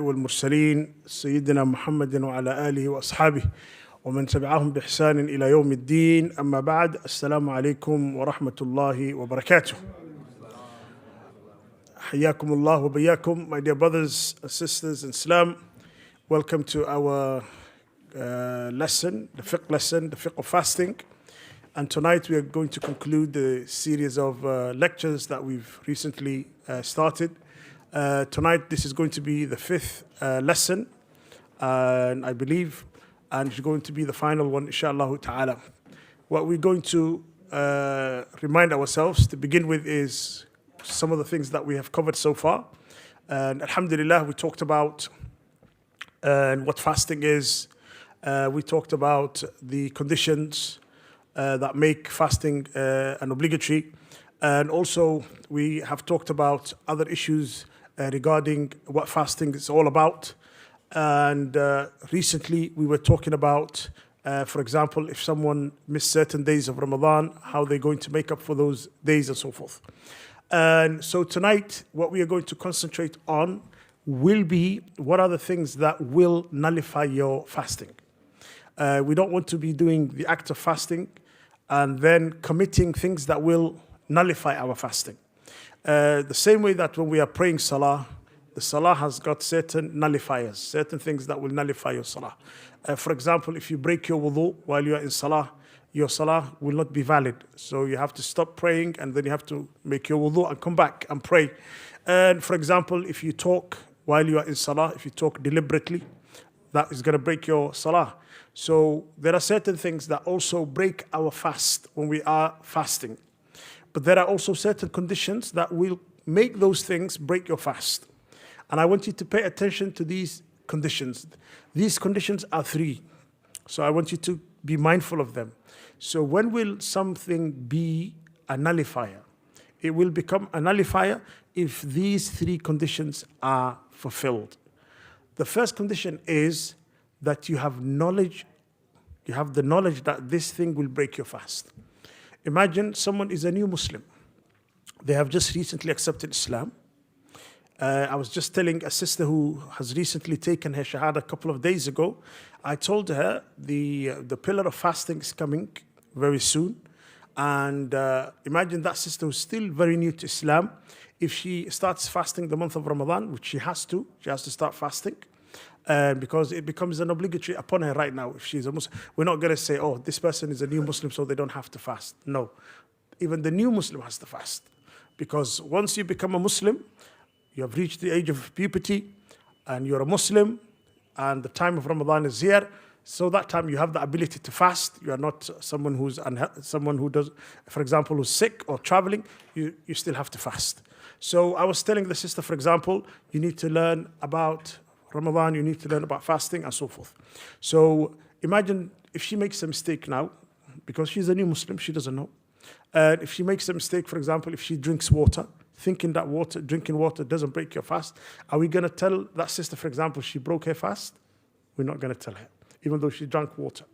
والمرسلين سيدنا محمد وعلى آله وأصحابه ومن تبعهم بإحسان إلى يوم الدين. أما بعد, السلام عليكم ورحمة الله وبركاته. حياكم الله وبياكم, my dear brothers and sisters in Islam. Welcome to our lesson, the fiqh lesson, the fiqh of fasting. And tonight we are going to conclude the series of lectures that we've recently started. Tonight this is going to be the fifth lesson, and I believe, and it's going to be the final one, inshallah ta'ala. What we're going to remind ourselves to begin with is some of the things that we have covered so far. And alhamdulillah, we talked about what fasting is. We talked about the conditions that make fasting an obligatory. And also we have talked about other issues regarding what fasting is all about. And recently we were talking about, for example, if someone missed certain days of Ramadan, how they're going to make up for those days and so forth. And so tonight, what we are going to concentrate on will be what are the things that will nullify your fasting. We don't want to be doing the act of fasting and then committing things that will nullify our fasting. The same way that when we are praying salah, the salah has got certain nullifiers, certain things that will nullify your salah. For example, if you break your wudu while you are in salah, your salah will not be valid. So you have to stop praying and then you have to make your wudu and come back and pray. And for example, if you talk while you are in salah, if you talk deliberately, that is going to break your salah. So there are certain things that also break our fast when we are fasting. But there are also certain conditions that will make those things break your fast. And I want you to pay attention to these conditions. These conditions are three. So I want you to be mindful of them. So when will something be a nullifier? It will become a nullifier if these three conditions are fulfilled. The first condition is that you have knowledge, you have the knowledge that this thing will break your fast. Imagine someone is a new Muslim. They have just recently accepted Islam. I was just telling a sister who has recently taken her shahada a couple of days ago. I told her the pillar of fasting is coming very soon. And imagine that sister who's still very new to Islam. If she starts fasting the month of Ramadan, which she has to start fasting. Because it becomes an obligatory upon her right now. If she's a Muslim, we're not going to say, oh, this person is a new Muslim, so they don't have to fast. No, even the new Muslim has to fast. Because once you become a Muslim, you have reached the age of puberty, and you're a Muslim, and the time of Ramadan is here. So that time you have the ability to fast. You are not someone who does, for example, who's sick or traveling. You still have to fast. So I was telling the sister, for example, you need to learn about Ramadan, you need to learn about fasting and so forth. So imagine if she makes a mistake now, because she's a new Muslim, she doesn't know. And if she makes a mistake, for example, if she drinks water, thinking that drinking water doesn't break your fast, are we going to tell that sister, for example, she broke her fast? We're not going to tell her, even though she drank water.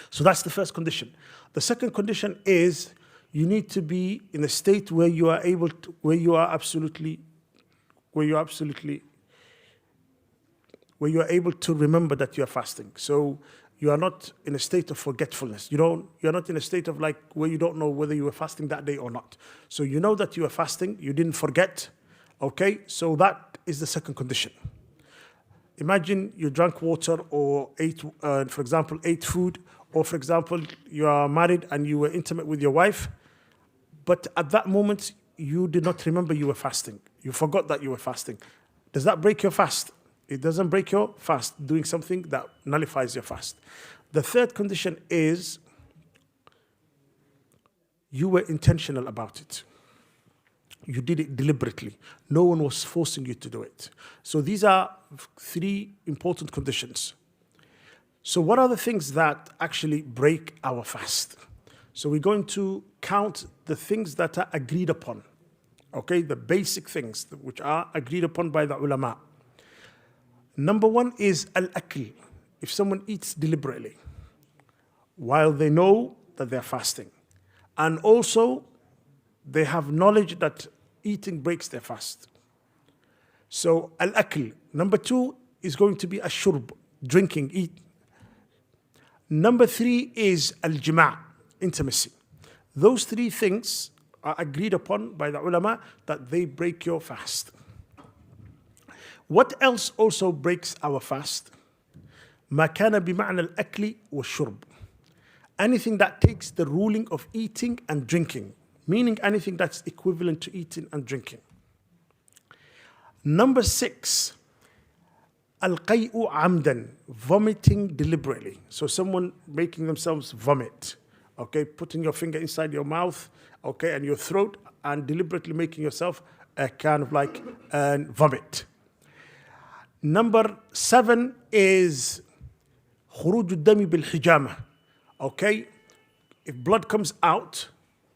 So that's the first condition. The second condition is you need to be in a state where you are able to, where you are able to remember that you are fasting. So you are not in a state of forgetfulness. You're not in a state of like where you don't know whether you were fasting that day or not. So you know that you are fasting, you didn't forget. Okay, so that is the second condition. Imagine you drank water or ate, for example, ate food, or for example, you are married and you were intimate with your wife, but at that moment you did not remember you were fasting. You forgot that you were fasting. Does that break your fast? It doesn't break your fast, doing something that nullifies your fast. The third condition is you were intentional about it. You did it deliberately. No one was forcing you to do it. So these are three important conditions. So what are the things that actually break our fast? So we're going to count the things that are agreed upon. Okay, the basic things which are agreed upon by the ulama. Number one is al-akl. If someone eats deliberately while they know that they're fasting, and also they have knowledge that eating breaks their fast. So al-akl, Number 2 is going to be ashurb, drinking, eat. Number 3 is al-jima', intimacy. Those 3 things are agreed upon by the ulama that they break your fast. What else also breaks our fast? ما كان بمعنى الأكل والشرب. Anything that takes the ruling of eating and drinking, meaning anything that's equivalent to eating and drinking. Number 6, al-qay'u amdan, vomiting deliberately. So someone making themselves vomit, okay, putting your finger inside your mouth, okay, and your throat, and deliberately making yourself a kind of like vomit. Number 7 is خروج الدم بالحجامة, okay, if blood comes out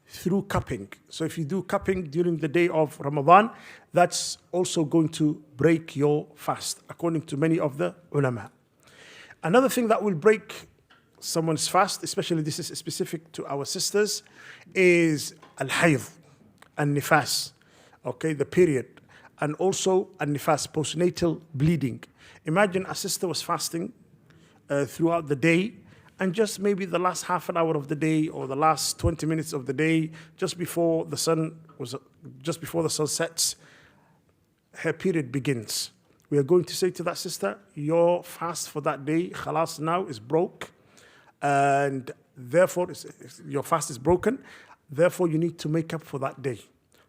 through cupping. So if you do cupping during the day of Ramadan, that's also going to break your fast, according to many of the ulama. Another thing that will break someone's fast, especially this is specific to our sisters, is al-hayd, al-nifas, okay, the period, and also al-nifas, postnatal bleeding. Imagine a sister was fasting throughout the day, and just maybe the last half an hour of the day or the last 20 minutes of the day, just before the sun sets, her period begins. We are going to say to that sister, your fast for that day, khalas, now is broke, and therefore your fast is broken, therefore you need to make up for that day.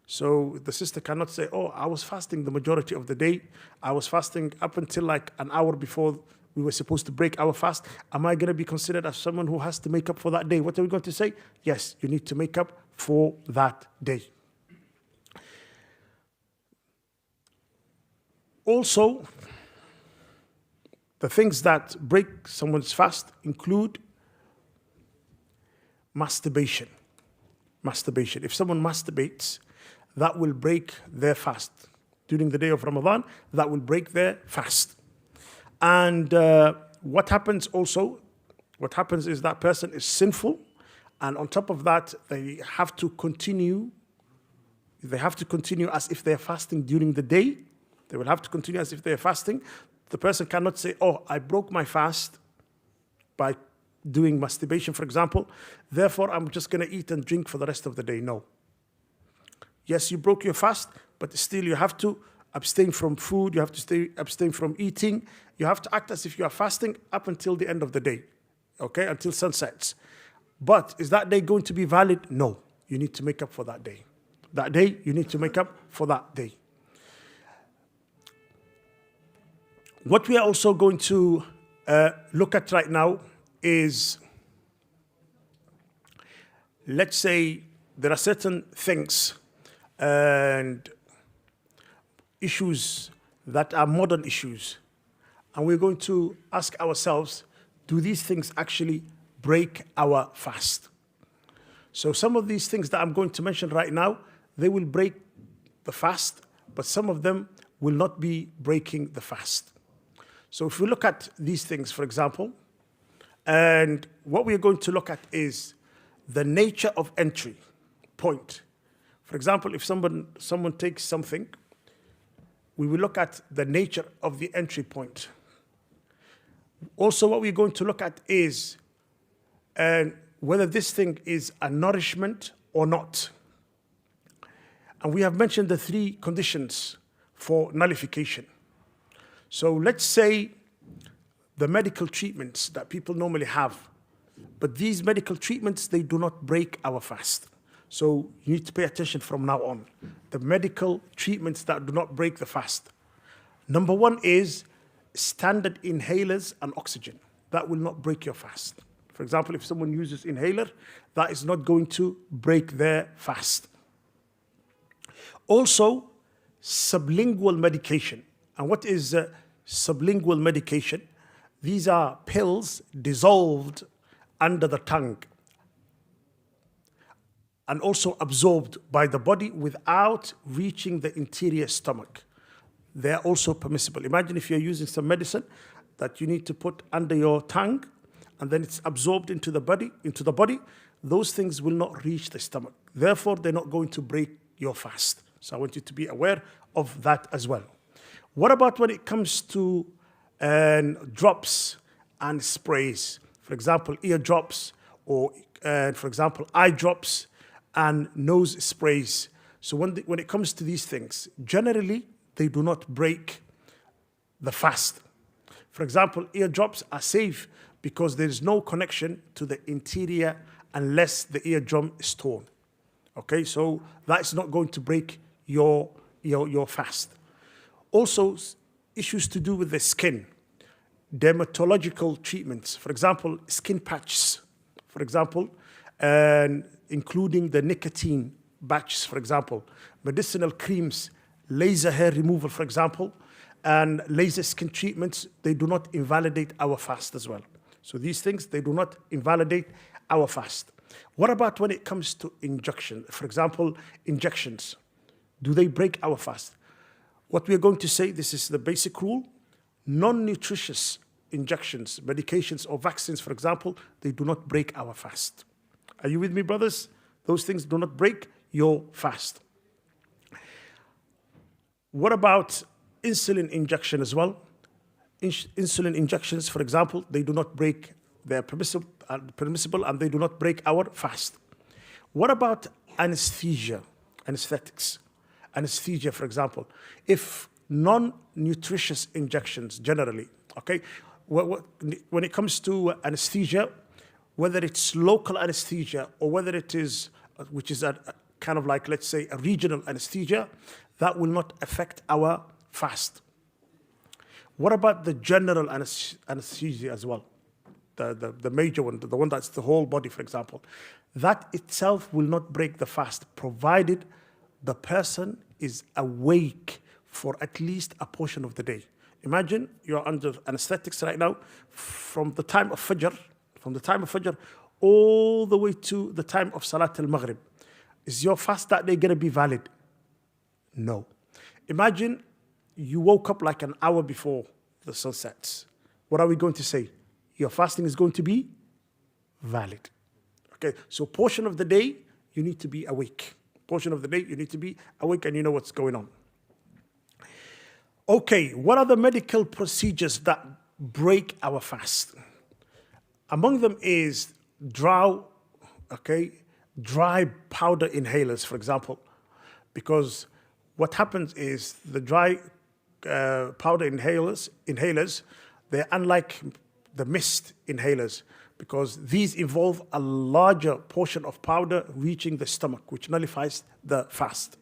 So the sister cannot say, oh, I was fasting the majority of the day, I was fasting up until like an hour before we were supposed to break our fast. Am I going to be considered as someone who has to make up for that day? What are we going to say? Yes, you need to make up for that day. Also, the things that break someone's fast include masturbation. Masturbation. If someone masturbates, that will break their fast. During the day of Ramadan, that will break their fast. And what happens is that person is sinful, and on top of that, they have to continue as if they're fasting during the day. They will have to continue as if they're fasting. The person cannot say, oh, I broke my fast by doing masturbation, for example, therefore I'm just going to eat and drink for the rest of the day. No. Yes, you broke your fast, but still you have to abstain from food, you have to abstain from eating, you have to act as if you are fasting up until the end of the day, okay, until sunsets. But is that day going to be valid? No. You need to make up for that day. That day, you need to make up for that day. What we are also going to look at right now is, let's say there are certain things and issues that are modern issues, and we're going to ask ourselves, do these things actually break our fast? So some of these things that I'm going to mention right now, they will break the fast, but some of them will not be breaking the fast. So if we look at these things, for example, and what we are going to look at is the nature of entry point. For example, if someone takes something, we will look at the nature of the entry point. Also, what we're going to look at is whether this thing is a nourishment or not. And we have mentioned the 3 conditions for nullification. So let's say the medical treatments that people normally have, but these medical treatments, they do not break our fast. So you need to pay attention from now on. The medical treatments that do not break the fast. Number 1 is standard inhalers and oxygen. That will not break your fast. For example, if someone uses inhaler, that is not going to break their fast. Also, sublingual medication. And what is sublingual medication? These are pills dissolved under the tongue and also absorbed by the body without reaching the interior stomach. They are also permissible. Imagine if you're using some medicine that you need to put under your tongue and then it's absorbed into the body. Those things will not reach the stomach. Therefore, they're not going to break your fast. So I want you to be aware of that as well. What about when it comes to drops and sprays? For example, ear drops, or for example, eye drops and nose sprays. So when it comes to these things, generally, they do not break the fast. For example, ear drops are safe because there is no connection to the interior unless the eardrum is torn. Okay, so that's not going to break your fast. Also, issues to do with the skin, dermatological treatments, for example, skin patches, for example, and including the nicotine patches, for example, medicinal creams, laser hair removal, for example, and laser skin treatments, they do not invalidate our fast as well. So these things, they do not invalidate our fast. What about when it comes to injection? For example, injections, do they break our fast? What we're going to say, this is the basic rule, non-nutritious injections, medications or vaccines, for example, they do not break our fast. Are you with me, brothers? Those things do not break your fast. What about insulin injection as well? Insulin injections, for example, they do not break, they're permissible and they do not break our fast. What about anesthesia, anesthetics? Anesthesia, for example, if non-nutritious injections generally, okay, when it comes to anesthesia, whether it's local anesthesia or whether it is, which is a kind of like, let's say, a regional anesthesia, that will not affect our fast. What about the general anesthesia as well? The major one, the one that's the whole body, for example. That itself will not break the fast, provided the person is awake for at least a portion of the day. Imagine you're under anesthetics right now from the time of Fajr, all the way to the time of Salat al-Maghrib. Is your fast that day going to be valid? No. Imagine you woke up like an hour before the sun sets. What are we going to say? Your fasting is going to be valid. Okay, so portion of the day, you need to be awake. Portion of the day, you need to be awake and you know what's going on. Okay, what are the medical procedures that break our fast? Among them is dry powder inhalers, for example, because what happens is the dry powder inhalers, they're unlike the mist inhalers because these involve a larger portion of powder reaching the stomach, which nullifies the fast.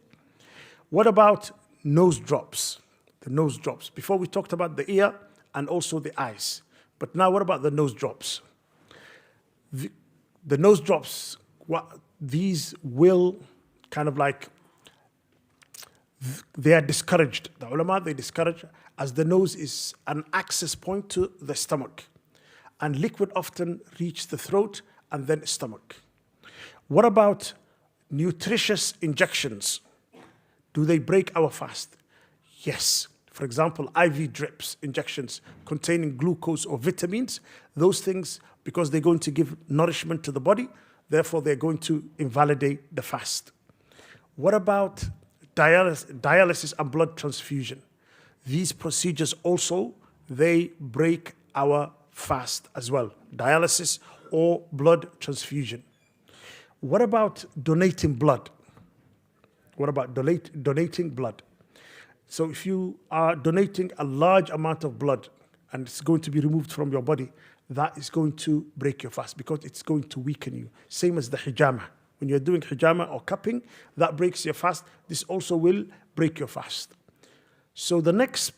What about nose drops? The nose drops. Before we talked about the ear and also the eyes, but now what about the nose drops? The nose drops, these will kind of like, they are discouraged. The ulama, they discourage, as the nose is an access point to the stomach. And liquid often reaches the throat and then stomach. What about nutritious injections? Do they break our fast? Yes. For example, IV drips, injections containing glucose or vitamins, those things, because they're going to give nourishment to the body, therefore they're going to invalidate the fast. What about dialysis and blood transfusion? These procedures also, they break our fast as well. Dialysis or blood transfusion. What about donating blood? What about donating blood? So if you are donating a large amount of blood and it's going to be removed from your body, that is going to break your fast because it's going to weaken you. Same as the hijama. When you're doing hijama or cupping, that breaks your fast. This also will break your fast. So the next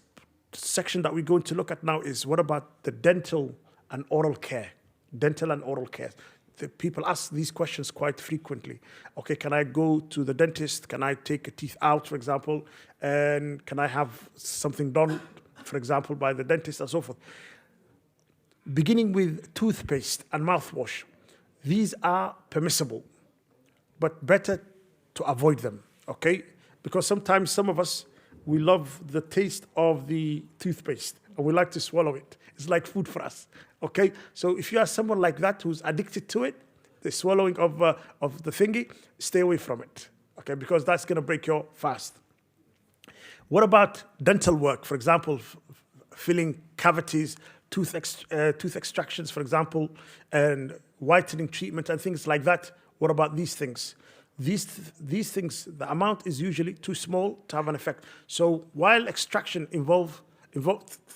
section that we're going to look at now is what about the dental and oral care? Dental and oral care. The people ask these questions quite frequently. Okay, can I go to the dentist? Can I take a teeth out, for example? And can I have something done, for example, by the dentist and so forth? Beginning with toothpaste and mouthwash, these are permissible, but better to avoid them, okay? Because sometimes some of us, we love the taste of the toothpaste and we like to swallow it. It's like food for us, okay? So if you are someone like that who's addicted to it, the swallowing of the thingy, stay away from it, okay? Because that's gonna break your fast. What about dental work? For example, filling cavities, tooth extractions, for example, and whitening treatment and things like that. What about these things? These things, the amount is usually too small to have an effect. So while extraction involved,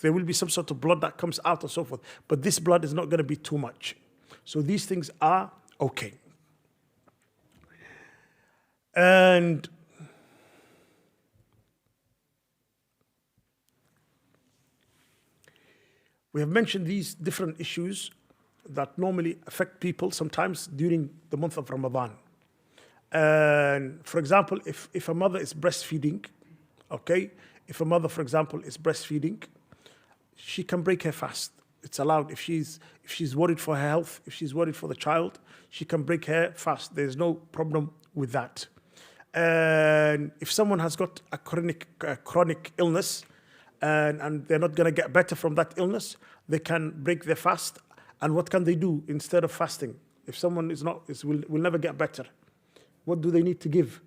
there will be some sort of blood that comes out and so forth, but this blood is not going to be too much. So these things are okay. And we have mentioned these different issues that normally affect people sometimes during the month of Ramadan. And for example, if a mother is breastfeeding, okay, if a mother, for example, is breastfeeding, she can break her fast. It's allowed. If she's worried for her health, if she's worried for the child, she can break her fast. There's no problem with that. And if someone has got a chronic illness and they're not going to get better from that illness, they can break their fast. And what can they do instead of fasting? If someone will never get better, what do they need to give?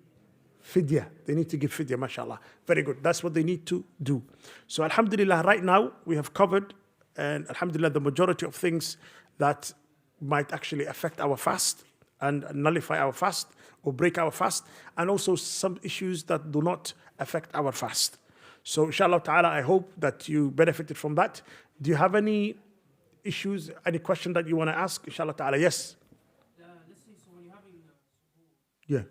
Fidya. They need to give fidya, mashallah. Very good. That's what they need to do. So alhamdulillah, right now we have covered, and alhamdulillah, the majority of things that might actually affect our fast and nullify our fast or break our fast, and also some issues that do not affect our fast. So inshallah ta'ala, I hope that you benefited from that. Do you have any issues, any question that you want to ask? Inshallah ta'ala, yes. Let's say, so when you're having Yeah. and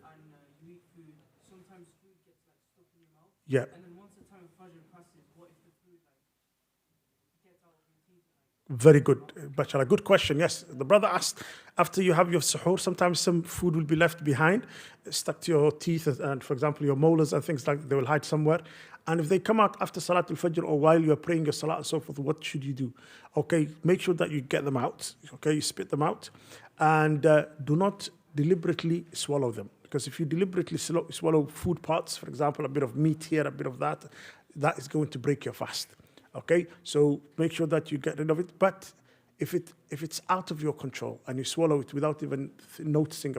you eat food, sometimes food gets like stuck in your mouth. Yeah. And then once the time of Fajr passes, what if the food like gets out of your teeth? Very good, Bachelor. Good question. Yes, the brother asked, after you have your suhoor, sometimes some food will be left behind, stuck to your teeth, and for example, your molars and things like that, they will hide somewhere. And if they come out after Salatul Fajr or while you're praying your Salat and so forth, what should you do? Okay, make sure that you get them out. Okay, you spit them out, and do not deliberately swallow them. Because if you deliberately swallow food parts, for example, a bit of meat here, a bit of that, that is going to break your fast. Okay, so make sure that you get rid of it. But if it's out of your control and you swallow it without even noticing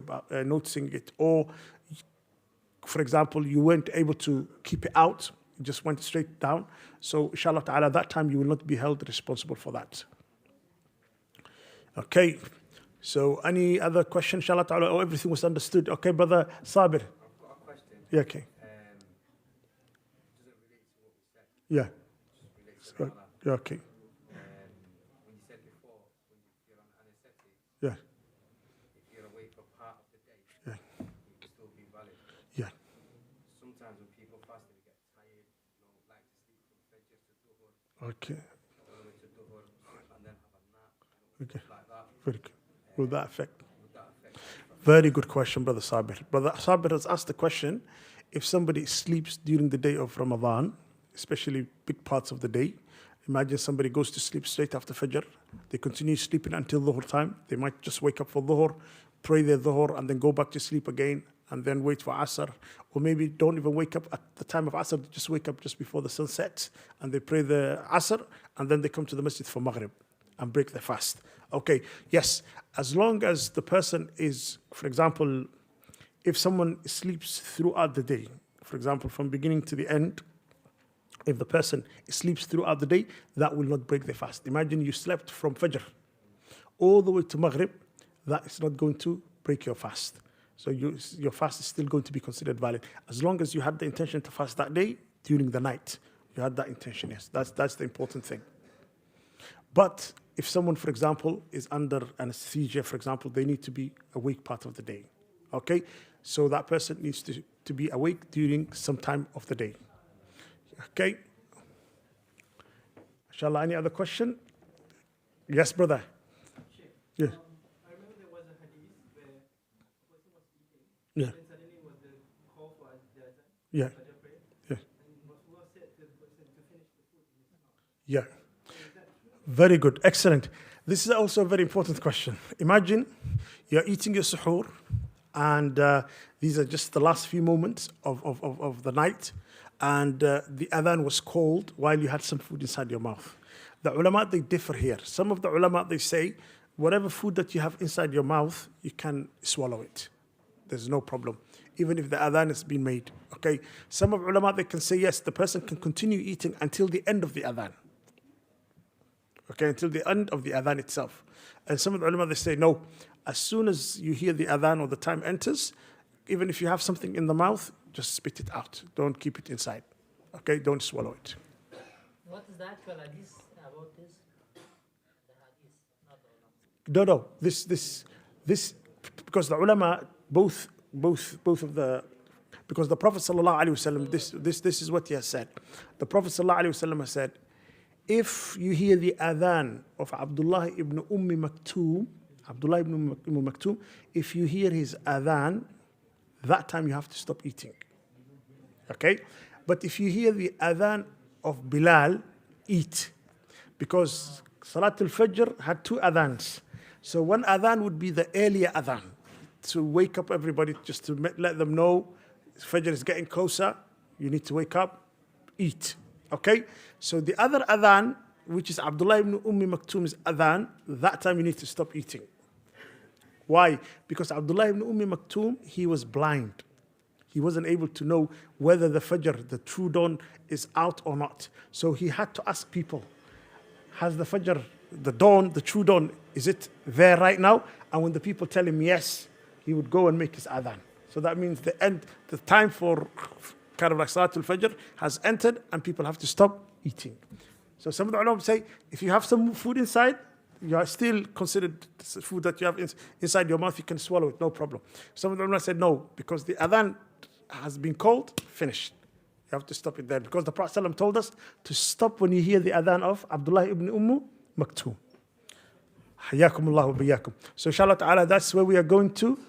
it, or for example, you weren't able to keep it out, it just went straight down. So inshallah ta'ala, that time you will not be held responsible for that. Okay, so any other question, inshallah ta'ala? Oh, everything was understood. Okay, brother Sabir. I've got a question. Yeah, okay. Does it relate to what we said? Yeah. Just relates to Ramadan. Yeah, okay. When you said before, when you're on anesthetic, Yeah. if you're awake for part of the day, Yeah. it will still be valid. Yeah. Sometimes when people fast, they get tired, like to sleep from Fajr to Dhuhr, Okay. all the way to Dhuhr, and then have a nap, Okay. like that. Very good. Will that affect? Would that affect? Very good question, Brother Sabir. Brother Sabir has asked the question, if somebody sleeps during the day of Ramadan, especially big parts of the day, imagine somebody goes to sleep straight after Fajr, they continue sleeping until Dhuhr time, they might just wake up for Dhuhr, pray their Dhuhr, and then go back to sleep again, and then wait for Asr, or maybe don't even wake up at the time of Asr, they just wake up just before the sun sets, and they pray the Asr, and then they come to the masjid for Maghrib and break their fast. Okay, yes, as long as the person is, for example, if someone sleeps throughout the day, for example, from beginning to the end, if the person sleeps throughout the day, that will not break their fast. Imagine you slept from Fajr all the way to Maghrib, that is not going to break your fast. So your fast is still going to be considered valid. As long as you had the intention to fast that day, during the night, you had that intention, yes. That's the important thing. But if someone, for example, is under anesthesia, for example, they need to be awake part of the day. Okay? So that person needs to be awake during some time of the day. Okay? Inshallah, any other question? Yes, brother. Yeah. I remember there was a hadith where a person was eating, Yeah. and suddenly was the call for the adhan, Yeah. Fajr prayer, Yeah. and Rasulullah said to the person to finish the food in his mouth. Yeah. Is that true? Very good. Excellent. This is also a very important question. Imagine you're eating your suhoor, and these are just the last few moments of the night, and the adhan was called while you had some food inside your mouth. The ulama, they differ here. Some of the ulama, they say, whatever food that you have inside your mouth, you can swallow it. There's no problem. even if the adhan has been made. Okay, some of ulama, they can say yes, the person can continue eating until the end of the adhan. Okay, until the end of the adhan itself. And some of the ulama, they say no, as soon as you hear the adhan or the time enters, even if you have something in the mouth, just spit it out. Don't keep it inside. Okay, don't swallow it. What is the actual hadith about this? The hadith, not the ulama. No, this, because the ulama, both of the, because the Prophet sallallahu alaihi wasallam, this is what he has said. The Prophet sallallahu alaihi wasallam has said, if you hear the adhan of Abdullah ibn Maktoum, if you hear his adhan, that time you have to stop eating. Okay? But if you hear the adhan of Bilal, eat. Because Salatul Fajr had two adhans. So one adhan would be the earlier adhan, to wake up everybody, just to let them know Fajr is getting closer, you need to wake up, eat. Okay? So the other adhan, which is Abdullah ibn Maktoum's adhan, that time you need to stop eating. Why? Because Abdullah ibn Maktoum, he was blind. He wasn't able to know whether the Fajr, the true dawn, is out or not. So he had to ask people, has the Fajr, the dawn, the true dawn, is it there right now? And when the people tell him yes, he would go and make his adhan. So that means the time for kind of like Salatul Fajr has entered and people have to stop eating. So some of the ulama say, if you have some food inside, you are still considered food that you have inside your mouth, you can swallow it, no problem. Some of the ulama said no, because the adhan has been called, finished. You have to stop it there. Because the Prophet ﷺ told us to stop when you hear the adhan of Abdullah ibn Maktoum. Hayakumullah wa biyakum. So inshallah ta'ala, that's where we are going to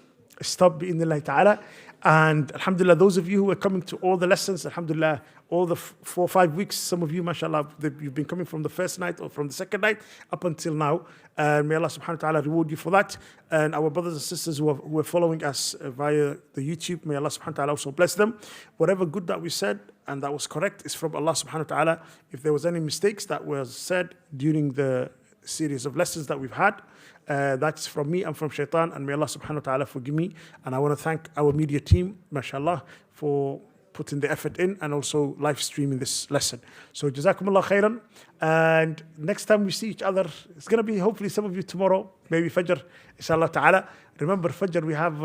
stop bi'idhnillahi ta'ala. And alhamdulillah, those of you who are coming to all the lessons, alhamdulillah, all the 4 or 5 weeks, some of you, mashallah, you've been coming from the first night or from the second night up until now. And may Allah subhanahu wa ta'ala reward you for that. And our brothers and sisters who are following us via the YouTube, may Allah subhanahu wa ta'ala also bless them. Whatever good that we said and that was correct is from Allah subhanahu wa ta'ala. If there was any mistakes that was said during the series of lessons that we've had, that's from me and from shaitan, and may Allah subhanahu wa ta'ala forgive me. And I want to thank our media team, mashallah, for putting the effort in and also live streaming this lesson. So jazakumullah khairan. And next time we see each other, it's going to be hopefully some of you tomorrow, maybe Fajr, inshallah ta'ala. Remember Fajr, we have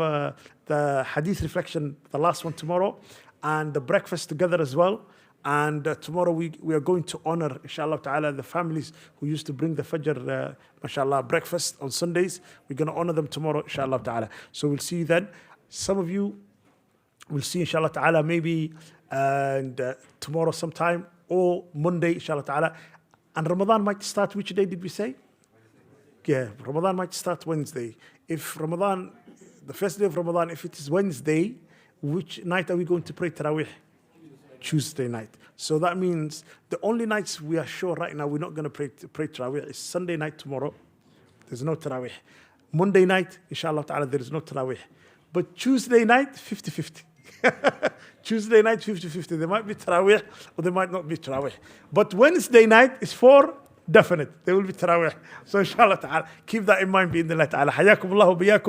the hadith reflection, the last one tomorrow, and the breakfast together as well. And tomorrow we are going to honor, inshallah ta'ala, the families who used to bring the Fajr, mashallah, breakfast on Sundays. We're going to honor them tomorrow, inshallah ta'ala. So we'll see you then. Some of you will see, inshallah ta'ala, maybe tomorrow sometime or Monday, inshallah ta'ala. And Ramadan might start, which day did we say? Yeah, Ramadan might start Wednesday. If Ramadan, the first day of Ramadan, if it is Wednesday, which night are we going to pray Taraweeh? Tuesday night. So that means the only nights we are sure right now we're not going to pray Taraweeh is Sunday night tomorrow. There's no Taraweeh. Monday night, inshallah ta'ala, there is no Taraweeh. But Tuesday night, 50-50. Tuesday night, 50-50. There might be Taraweeh or there might not be Taraweeh. But Wednesday night is for definite. There will be Taraweeh. So inshallah ta'ala, keep that in mind. Bi-idhnillah ta'ala. Hayakumullah wa biyakum.